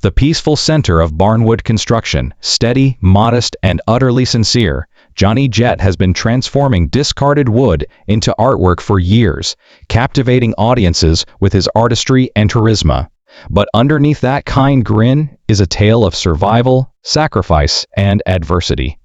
the peaceful center of Barnwood construction. Steady, modest, and utterly sincere, Johnny Jett has been transforming discarded wood into artwork for years, captivating audiences with his artistry and charisma. But underneath that kind grin is a tale of survival, sacrifice, and adversity.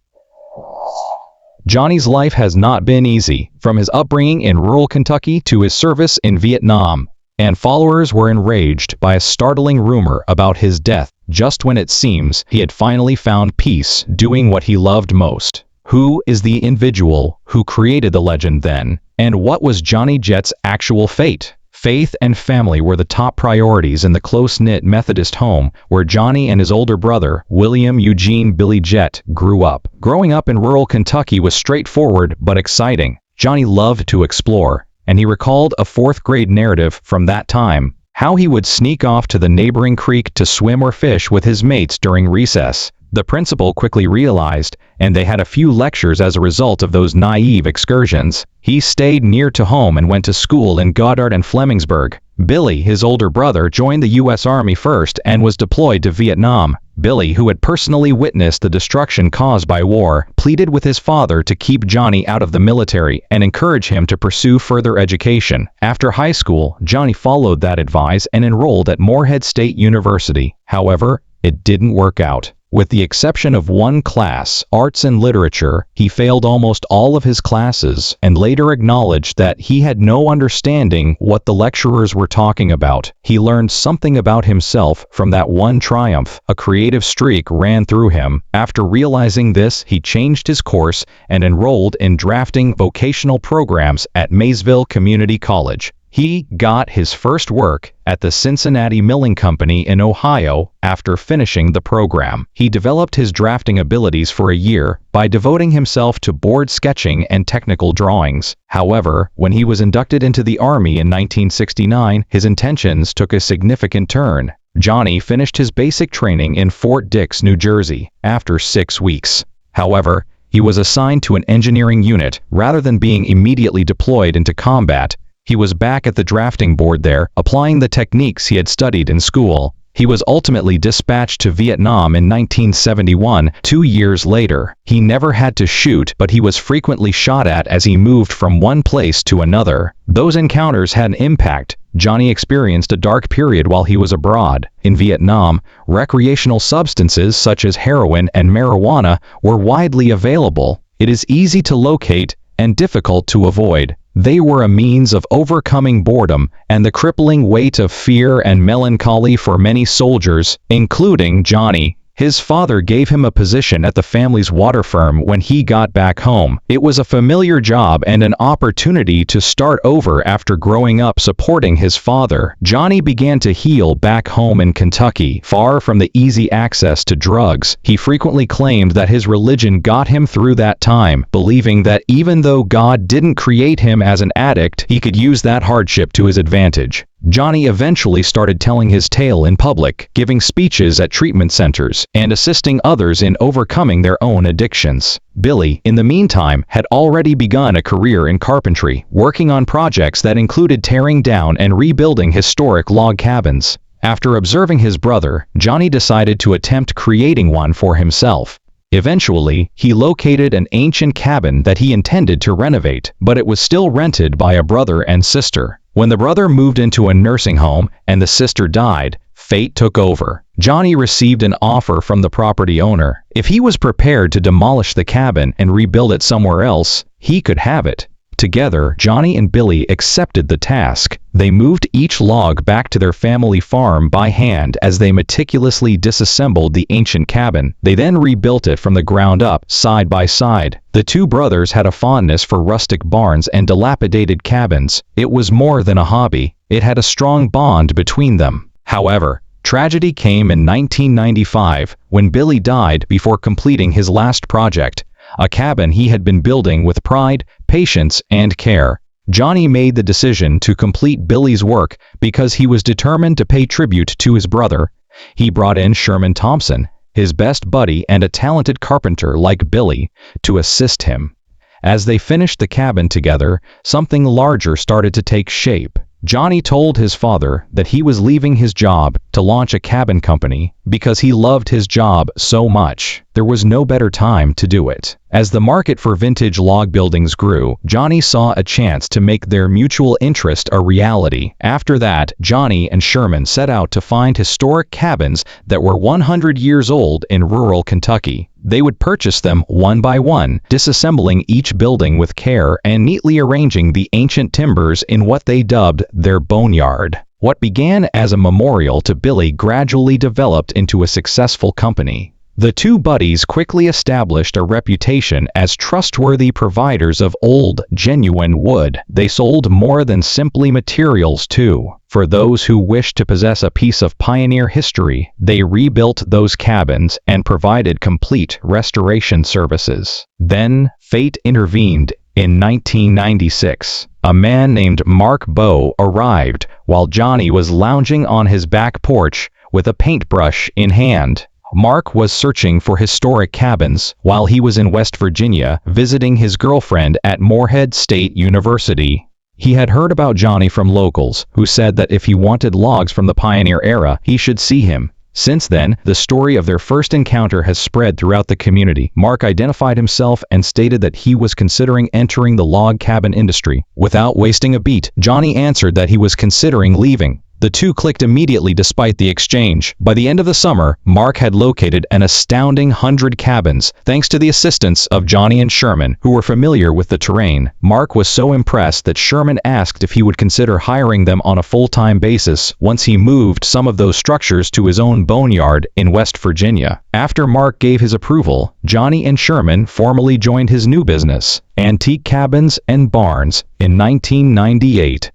Johnny's life has not been easy, from his upbringing in rural Kentucky to his service in Vietnam, and followers were enraged by a startling rumor about his death just when it seems he had finally found peace doing what he loved most. Who is the individual who created the legend then, and what was Johnny Jett's actual fate? Faith and family were the top priorities in the close-knit Methodist home where Johnny and his older brother, William Eugene Billy Jett, grew up. Growing up in rural Kentucky was straightforward but exciting. Johnny loved to explore, and he recalled a fourth-grade narrative from that time, how he would sneak off to the neighboring creek to swim or fish with his mates during recess. The principal quickly realized, and they had a few lectures as a result of those naive excursions. He stayed near to home and went to school in Goddard and Flemingsburg. Billy, his older brother, joined the U.S. Army first and was deployed to Vietnam. Billy, who had personally witnessed the destruction caused by war, pleaded with his father to keep Johnny out of the military and encourage him to pursue further education. After high school, Johnny followed that advice and enrolled at Morehead State University. However, it didn't work out. With the exception of one class, Arts and Literature, he failed almost all of his classes and later acknowledged that he had no understanding what the lecturers were talking about. He learned something about himself from that one triumph. A creative streak ran through him. After realizing this, he changed his course and enrolled in drafting vocational programs at Maysville Community College. He got his first work at the Cincinnati Milling Company in Ohio after finishing the program. He developed his drafting abilities for a year by devoting himself to board sketching and technical drawings. However, when he was inducted into the Army in 1969, his intentions took a significant turn. Johnny finished his basic training in Fort Dix, New Jersey, after 6 weeks. However, he was assigned to an engineering unit rather than being immediately deployed into combat. He was back at the drafting board there, applying the techniques he had studied in school. He was ultimately dispatched to Vietnam in 1971, 2 years later. He never had to shoot, but he was frequently shot at as he moved from one place to another. Those encounters had an impact. Johnny experienced a dark period while he was abroad. In Vietnam, recreational substances such as heroin and marijuana were widely available. It is easy to locate and difficult to avoid. They were a means of overcoming boredom and the crippling weight of fear and melancholy for many soldiers, including Johnny. His father gave him a position at the family's water firm when he got back home. It was a familiar job and an opportunity to start over after growing up supporting his father. Johnny began to heal back home in Kentucky, far from the easy access to drugs. He frequently claimed that his religion got him through that time, believing that even though God didn't create him as an addict, he could use that hardship to his advantage. Johnny eventually started telling his tale in public, giving speeches at treatment centers, and assisting others in overcoming their own addictions. Billy, in the meantime, had already begun a career in carpentry, working on projects that included tearing down and rebuilding historic log cabins. After observing his brother, Johnny decided to attempt creating one for himself. Eventually, he located an ancient cabin that he intended to renovate, but it was still rented by a brother and sister. When the brother moved into a nursing home and the sister died, fate took over. Johnny received an offer from the property owner. If he was prepared to demolish the cabin and rebuild it somewhere else, he could have it. Together, Johnny and Billy accepted the task. They moved each log back to their family farm by hand as they meticulously disassembled the ancient cabin. They then rebuilt it from the ground up, side by side. The two brothers had a fondness for rustic barns and dilapidated cabins. It was more than a hobby. It had a strong bond between them. However, tragedy came in 1995 when Billy died before completing his last project, a cabin he had been building with pride, patience, and care. Johnny made the decision to complete Billy's work because he was determined to pay tribute to his brother. He brought in Sherman Thompson, his best buddy and a talented carpenter like Billy, to assist him. As they finished the cabin together, something larger started to take shape. Johnny told his father that he was leaving his job to launch a cabin company because he loved his job so much. There was no better time to do it. As the market for vintage log buildings grew, Johnny saw a chance to make their mutual interest a reality. After that, Johnny and Sherman set out to find historic cabins that were 100 years old in rural Kentucky. They would purchase them one by one, disassembling each building with care and neatly arranging the ancient timbers in what they dubbed their boneyard. What began as a memorial to Billy gradually developed into a successful company. The two buddies quickly established a reputation as trustworthy providers of old, genuine wood. They sold more than simply materials too. For those who wished to possess a piece of pioneer history, they rebuilt those cabins and provided complete restoration services. Then, fate intervened. In 1996, a man named Mark Bowe arrived while Johnny was lounging on his back porch with a paintbrush in hand. Mark was searching for historic cabins while he was in West Virginia visiting his girlfriend at Morehead State University. He had heard about Johnny from locals who said that if he wanted logs from the pioneer era, he should see him. Since then, the story of their first encounter has spread throughout the community. Mark identified himself and stated that he was considering entering the log cabin industry. Without wasting a beat, Johnny answered that he was considering leaving. The two clicked immediately despite the exchange. By the end of the summer, Mark had located an astounding 100 cabins, thanks to the assistance of Johnny and Sherman, who were familiar with the terrain. Mark was so impressed that Sherman asked if he would consider hiring them on a full-time basis once he moved some of those structures to his own boneyard in West Virginia. After Mark gave his approval, Johnny and Sherman formally joined his new business, Antique Cabins and Barns, in 1998.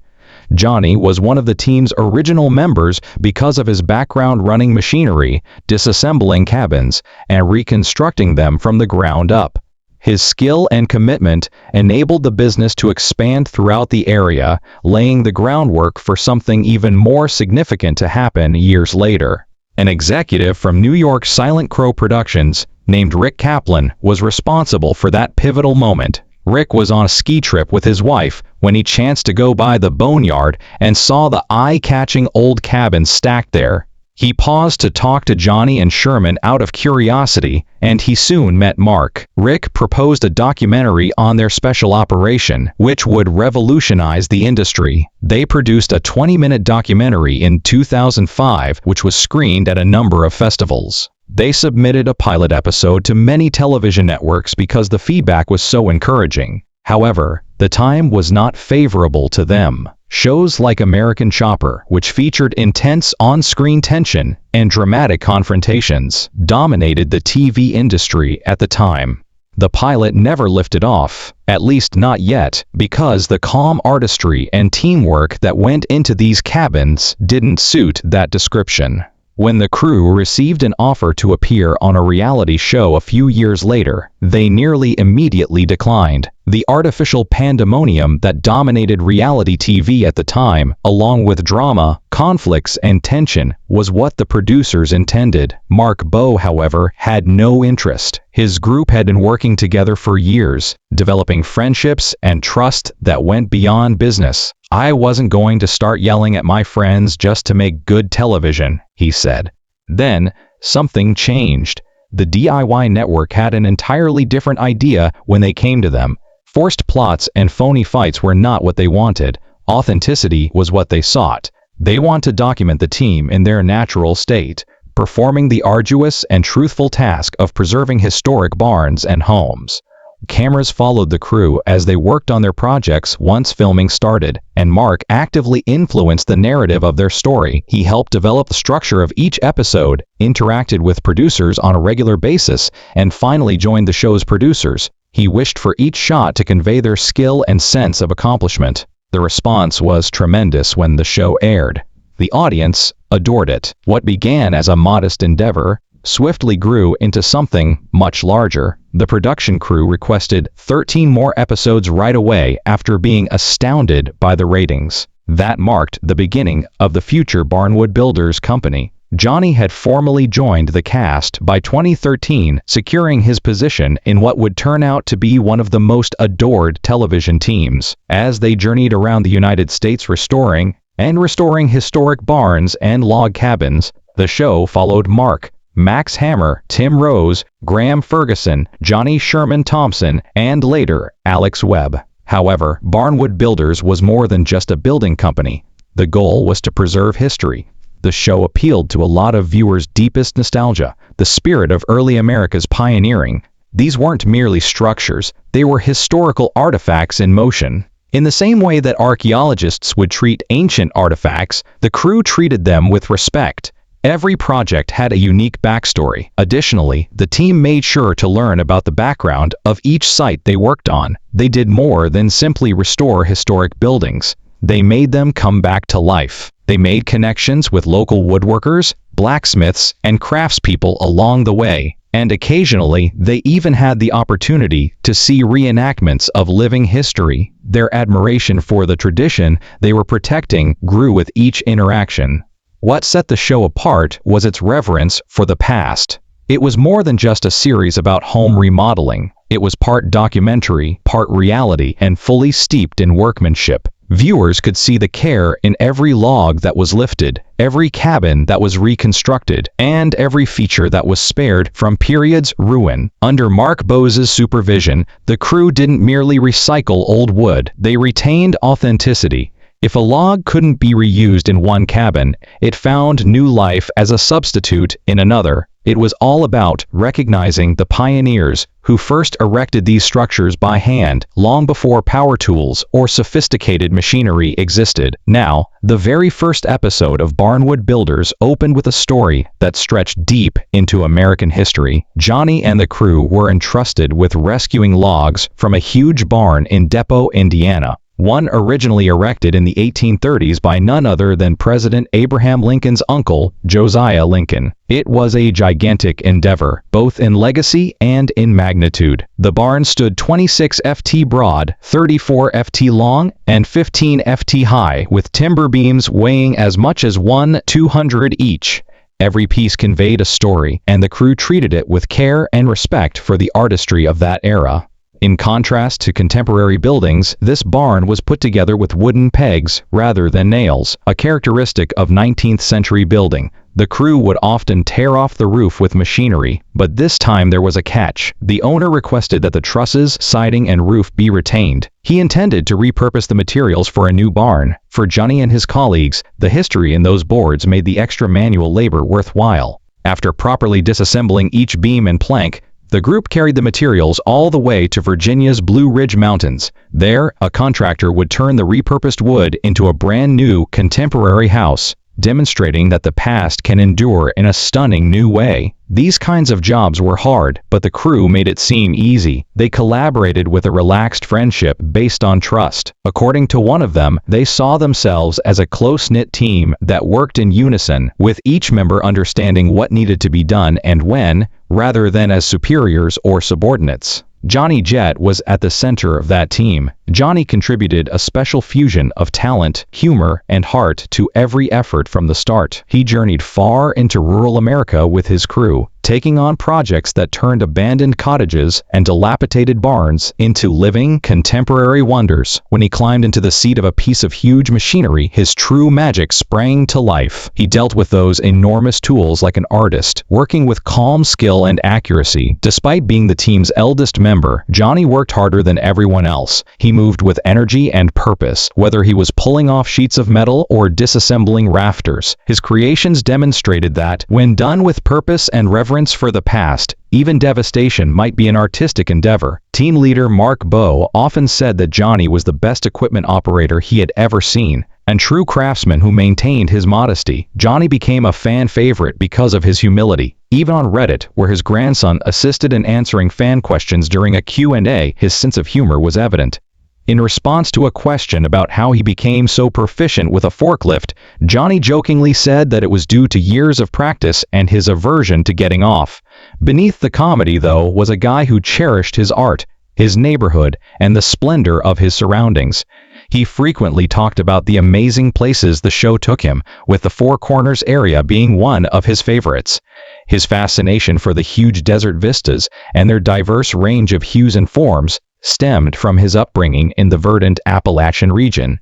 Johnny was one of the team's original members because of his background running machinery, disassembling cabins, and reconstructing them from the ground up. His skill and commitment enabled the business to expand throughout the area, laying the groundwork for something even more significant to happen years later. An executive from New York's Silent Crow Productions, named Rick Kaplan, was responsible for that pivotal moment. Rick was on a ski trip with his wife when he chanced to go by the boneyard and saw the eye-catching old cabins stacked there. He paused to talk to Johnny and Sherman out of curiosity, and he soon met Mark. Rick proposed a documentary on their special operation, which would revolutionize the industry. They produced a 20-minute documentary in 2005, which was screened at a number of festivals. They submitted a pilot episode to many television networks because the feedback was so encouraging. However, the time was not favorable to them. Shows like American Chopper, which featured intense on-screen tension and dramatic confrontations, dominated the TV industry at the time. The pilot never lifted off, at least not yet, because the calm artistry and teamwork that went into these cabins didn't suit that description. When the crew received an offer to appear on a reality show a few years later, they nearly immediately declined. The artificial pandemonium that dominated reality TV at the time, along with drama, conflicts, and tension, was what the producers intended. Mark Bowe, however, had no interest. His group had been working together for years, developing friendships and trust that went beyond business. "I wasn't going to start yelling at my friends just to make good television," he said. Then, something changed. The DIY network had an entirely different idea when they came to them. Forced plots and phony fights were not what they wanted. Authenticity was what they sought. They want to document the team in their natural state, performing the arduous and truthful task of preserving historic barns and homes. Cameras followed the crew as they worked on their projects once filming started, and Mark actively influenced the narrative of their story. He helped develop the structure of each episode, interacted with producers on a regular basis, and finally joined the show's producers. He wished for each shot to convey their skill and sense of accomplishment. The response was tremendous when the show aired. The audience adored it. What began as a modest endeavor swiftly grew into something much larger. The production crew requested 13 more episodes right away after being astounded by the ratings. That marked the beginning of the future Barnwood Builders Company. Johnny had formally joined the cast by 2013, securing his position in what would turn out to be one of the most adored television teams. As they journeyed around the United States restoring and restoring historic barns and log cabins. The show followed Mark, Max Hammer, Tim Rose, Graham Ferguson, Johnny Sherman Thompson, and later, Alex Webb. However, Barnwood Builders was more than just a building company. The goal was to preserve history. The show appealed to a lot of viewers' deepest nostalgia, the spirit of early America's pioneering. These weren't merely structures, they were historical artifacts in motion. In the same way that archaeologists would treat ancient artifacts, the crew treated them with respect. Every project had a unique backstory. Additionally, the team made sure to learn about the background of each site they worked on. They did more than simply restore historic buildings. They made them come back to life. They made connections with local woodworkers, blacksmiths, and craftspeople along the way. And occasionally, they even had the opportunity to see reenactments of living history. Their admiration for the tradition they were protecting grew with each interaction. What set the show apart was its reverence for the past. It was more than just a series about home remodeling. It was part documentary, part reality, and fully steeped in workmanship. Viewers could see the care in every log that was lifted, every cabin that was reconstructed, and every feature that was spared from period's ruin. Under Mark Bose's supervision, the crew didn't merely recycle old wood, they retained authenticity. If a log couldn't be reused in one cabin, it found new life as a substitute in another. It was all about recognizing the pioneers who first erected these structures by hand, long before power tools or sophisticated machinery existed. Now, the very first episode of Barnwood Builders opened with a story that stretched deep into American history. Johnny and the crew were entrusted with rescuing logs from a huge barn in Depot, Indiana. One originally erected in the 1830s by none other than President Abraham Lincoln's uncle, Josiah Lincoln. It was a gigantic endeavor, both in legacy and in magnitude. The barn stood 26 ft broad, 34 ft long, and 15 ft high, with timber beams weighing as much as 200 each. Every piece conveyed a story, and the crew treated it with care and respect for the artistry of that era. In contrast to contemporary buildings, this barn was put together with wooden pegs rather than nails, a characteristic of 19th century building. The crew would often tear off the roof with machinery, but this time there was a catch. The owner requested that the trusses, siding, and roof be retained. He intended to repurpose the materials for a new barn. For Johnny and his colleagues, the history in those boards made the extra manual labor worthwhile. After properly disassembling each beam and plank, the group carried the materials all the way to Virginia's Blue Ridge Mountains. There, a contractor would turn the repurposed wood into a brand new, contemporary house, demonstrating that the past can endure in a stunning new way. These kinds of jobs were hard, but the crew made it seem easy. They collaborated with a relaxed friendship based on trust. According to one of them, they saw themselves as a close-knit team that worked in unison, with each member understanding what needed to be done and when, rather than as superiors or subordinates. Johnny Jett was at the center of that team. Johnny contributed a special fusion of talent, humor, and heart to every effort from the start. He journeyed far into rural America with his crew, taking on projects that turned abandoned cottages and dilapidated barns into living, contemporary wonders. When he climbed into the seat of a piece of huge machinery, his true magic sprang to life. He dealt with those enormous tools like an artist, working with calm skill and accuracy. Despite being the team's eldest member, Johnny worked harder than everyone else. He moved with energy and purpose, whether he was pulling off sheets of metal or disassembling rafters. His creations demonstrated that, when done with purpose and reverence for the past, even devastation might be an artistic endeavor. Team leader Mark Bowe often said that Johnny was the best equipment operator he had ever seen, and true craftsman who maintained his modesty. Johnny became a fan favorite because of his humility. Even on Reddit, where his grandson assisted in answering fan questions during a Q&A, his sense of humor was evident. In response to a question about how he became so proficient with a forklift, Johnny jokingly said that it was due to years of practice and his aversion to getting off. Beneath the comedy, though, was a guy who cherished his art, his neighborhood, and the splendor of his surroundings. He frequently talked about the amazing places the show took him, with the Four Corners area being one of his favorites. His fascination for the huge desert vistas and their diverse range of hues and forms stemmed from his upbringing in the verdant Appalachian region.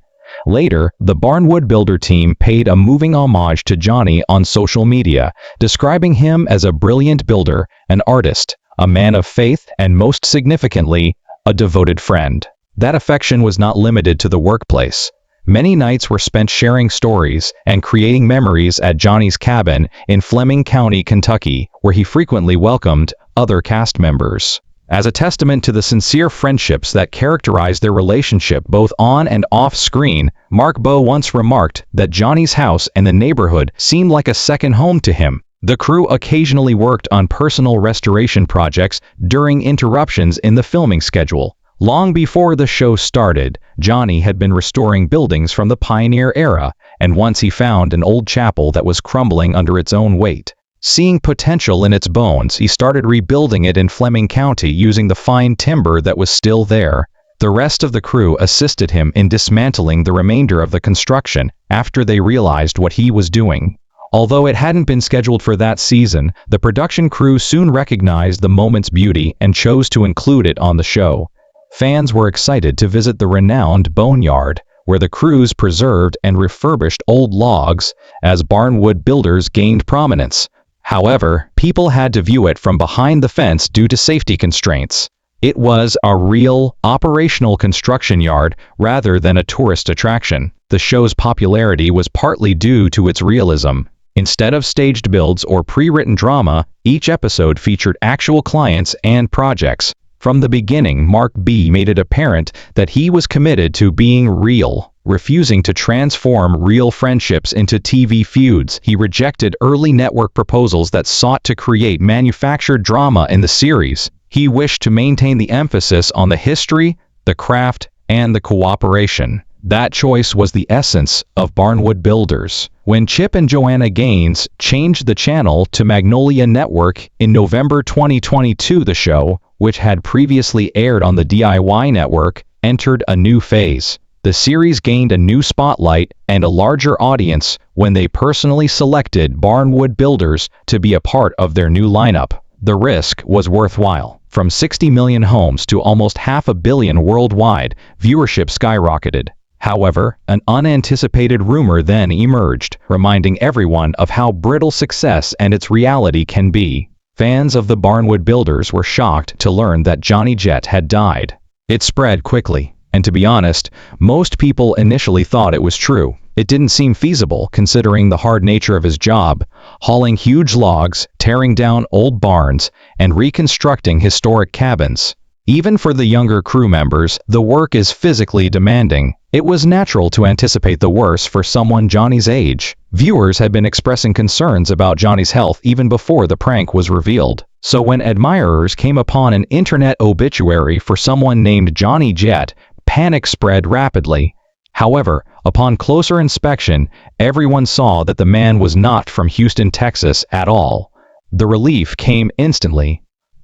Later, the Barnwood Builder team paid a moving homage to Johnny on social media, describing him as a brilliant builder, an artist, a man of faith, and most significantly, a devoted friend. That affection was not limited to the workplace. Many nights were spent sharing stories and creating memories at Johnny's cabin in Fleming County, Kentucky, where he frequently welcomed other cast members. As a testament to the sincere friendships that characterized their relationship both on and off screen, Mark Bowe once remarked that Johnny's house and the neighborhood seemed like a second home to him. The crew occasionally worked on personal restoration projects during interruptions in the filming schedule. Long before the show started, Johnny had been restoring buildings from the pioneer era, and once he found an old chapel that was crumbling under its own weight. Seeing potential in its bones, he started rebuilding it in Fleming County using the fine timber that was still there. The rest of the crew assisted him in dismantling the remainder of the construction after they realized what he was doing. Although it hadn't been scheduled for that season, the production crew soon recognized the moment's beauty and chose to include it on the show. Fans were excited to visit the renowned boneyard, where the crews preserved and refurbished old logs as Barnwood Builders gained prominence. However, people had to view it from behind the fence due to safety constraints. It was a real, operational construction yard rather than a tourist attraction. The show's popularity was partly due to its realism. Instead of staged builds or pre-written drama, each episode featured actual clients and projects. From the beginning, Mark B. made it apparent that he was committed to being real, refusing to transform real friendships into TV feuds. He rejected early network proposals that sought to create manufactured drama in the series. He wished to maintain the emphasis on the history, the craft, and the cooperation. That choice was the essence of Barnwood Builders. When Chip and Joanna Gaines changed the channel to Magnolia Network in November 2022, the show, which had previously aired on the DIY network, entered a new phase. The series gained a new spotlight and a larger audience when they personally selected Barnwood Builders to be a part of their new lineup. The risk was worthwhile. From 60 million homes to almost 500 million worldwide, viewership skyrocketed. However, an unanticipated rumor then emerged, reminding everyone of how brittle success and its reality can be. Fans of the Barnwood Builders were shocked to learn that Johnny Jett had died. It spread quickly, and to be honest, most people initially thought it was true. It didn't seem feasible considering the hard nature of his job, hauling huge logs, tearing down old barns, and reconstructing historic cabins. Even for the younger crew members, the work is physically demanding. It was natural to anticipate the worst for someone Johnny's age. Viewers had been expressing concerns about Johnny's health even before the prank was revealed. So when admirers came upon an internet obituary for someone named Johnny Jett, panic spread rapidly. However, upon closer inspection, everyone saw that the man was not from Houston, Texas at all. The relief came instantly.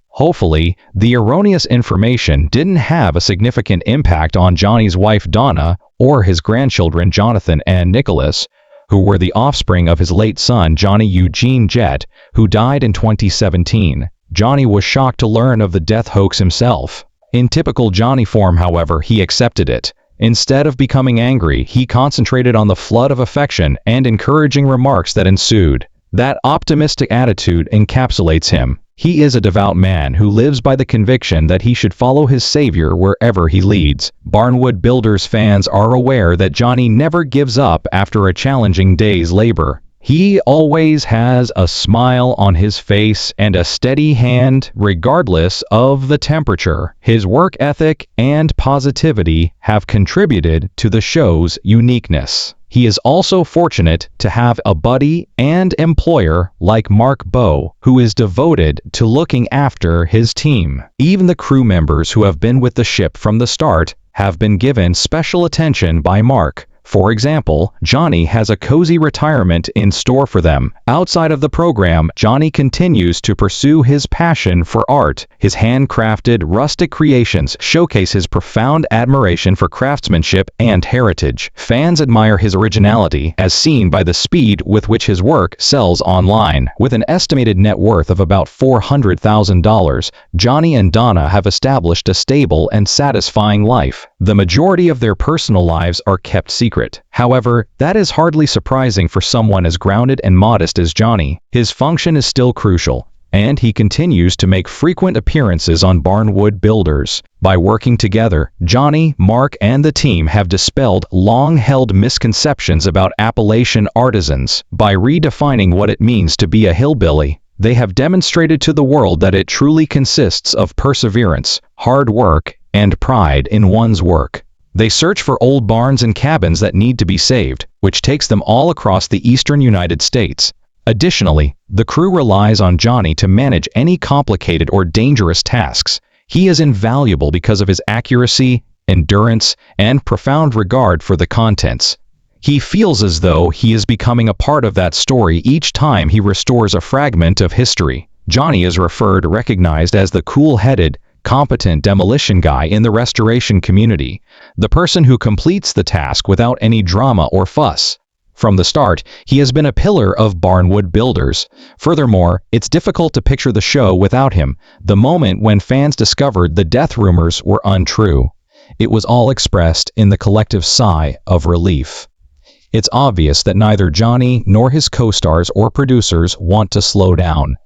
Hopefully, the erroneous information didn't have a significant impact on Johnny's wife Donna or his grandchildren Jonathan and Nicholas, who were the offspring of his late son Johnny Eugene Jett, who died in 2017. Johnny was shocked to learn of the death hoax himself. In typical Johnny form, however, he accepted it. Instead of becoming angry, he concentrated on the flood of affection and encouraging remarks that ensued. That optimistic attitude encapsulates him. He is a devout man who lives by the conviction that he should follow his Savior wherever he leads. Barnwood Builders fans are aware that Johnny never gives up after a challenging day's labor. He always has a smile on his face and a steady hand regardless of the temperature. His work ethic and positivity have contributed to the show's uniqueness. He is also fortunate to have a buddy and employer like Mark Bowe, who is devoted to looking after his team. Even the crew members who have been with the ship from the start have been given special attention by Mark. For example, Johnny has a cozy retirement in store for them. Outside of the program, Johnny continues to pursue his passion for art. His handcrafted, rustic creations showcase his profound admiration for craftsmanship and heritage. Fans admire his originality, as seen by the speed with which his work sells online. With an estimated net worth of about $400,000, Johnny and Donna have established a stable and satisfying life. The majority of their personal lives are kept secret. secret. However, that is hardly surprising for someone as grounded and modest as Johnny. His function is still crucial, and he continues to make frequent appearances on Barnwood Builders. By working together, Johnny, Mark, and the team have dispelled long-held misconceptions about Appalachian artisans. By redefining what it means to be a hillbilly, they have demonstrated to the world that it truly consists of perseverance, hard work, and pride in one's work. They search for old barns and cabins that need to be saved, which takes them all across the eastern United States. Additionally, the crew relies on Johnny to manage any complicated or dangerous tasks. He is invaluable because of his accuracy, endurance, and profound regard for the contents. He feels as though he is becoming a part of that story each time he restores a fragment of history. Johnny is recognized as the cool-headed, competent demolition guy in the restoration community, the person who completes the task without any drama or fuss. From the start, he has been a pillar of Barnwood Builders. Furthermore, it's difficult to picture the show without him. The moment when fans discovered the death rumors were untrue, it was all expressed in the collective sigh of relief. It's obvious that neither Johnny nor his co-stars or producers want to slow down.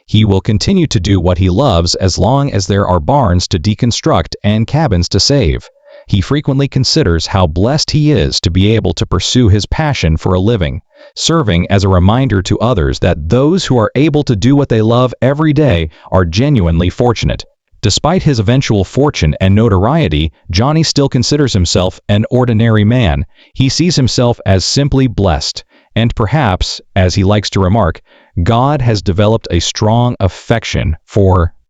He will continue to do what he loves as long as there are barns to deconstruct and cabins to save. He frequently considers how blessed he is to be able to pursue his passion for a living, serving as a reminder to others that those who are able to do what they love every day are genuinely fortunate. Despite his eventual fortune and notoriety, Johnny still considers himself an ordinary man. He sees himself as simply blessed, and perhaps, as he likes to remark, God has developed a strong affection for